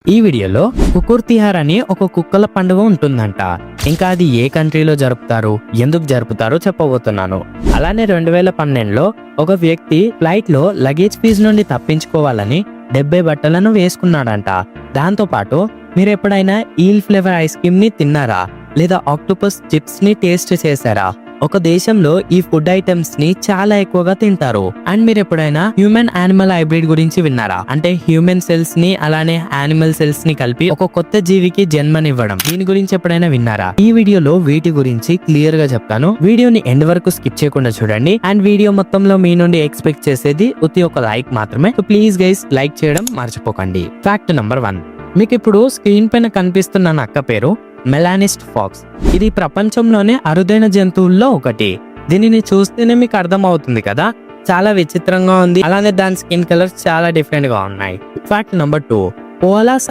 ఈ వీడియోలో కుకుర్ తిహార్ అని ఒక కుక్కల పండుగ ఉంటుందంట. ఇంకా అది ఏ కంట్రీలో జరుపుతారు, ఎందుకు జరుపుతారో చెప్పబోతున్నాను. అలానే 2012లో ఒక వ్యక్తి ఫ్లైట్ లో లగేజ్ ఫీజు నుండి తప్పించుకోవాలని 70 బట్టలను వేసుకున్నాడంట. దాంతో పాటు మీరు ఎప్పుడైనా ఈల్ ఫ్లేవర్ ఐస్ క్రీమ్ ని తిన్నారా, లేదా ఆక్టోపస్ చిప్స్ ని టేస్ట్ చేశారా? ఒక దేశంలో ఈ ఫుడ్ ఐటమ్స్ ని చాలా ఎక్కువగా తింటారు. అండ్ మీరు ఎప్పుడైనా హ్యూమన్ యానిమల్ హైబ్రిడ్ గురించి విన్నారా? అంటే హ్యూమన్ సెల్స్ ని అలానే యానిమల్ సెల్స్ ని కలిపి ఒక కొత్త జీవికి జన్మనివ్వడం. దీని గురించి ఎప్పుడైనా విన్నారా? ఈ వీడియోలో వీటి గురించి క్లియర్ గా చెప్తాను. వీడియోని ఎండ్ వరకు స్కిప్ చేయకుండా చూడండి. అండ్ వీడియో మొత్తంలో మీ నుండి ఎక్స్పెక్ట్ చేసేది ఒక లైక్ మాత్రమే. సో ప్లీజ్ గైస్, లైక్ చేయడం మర్చిపోకండి. Fact number 1. మీకు ఇప్పుడు స్క్రీన్ పైన కనిపిస్తున్న నక్క పేరు మెలానిస్ట్ ఫాక్స్. ఇది ప్రపంచంలోనే అరుదైన జంతువుల్లో ఒకటి. దీనిని చూస్తేనే మీకు అర్థం అవుతుంది కదా, చాలా విచిత్రంగా ఉంది. అలానే దాని స్కిన్ కలర్స్ చాలా డిఫరెంట్ గా ఉన్నాయి. Fact number 2. కోలాస్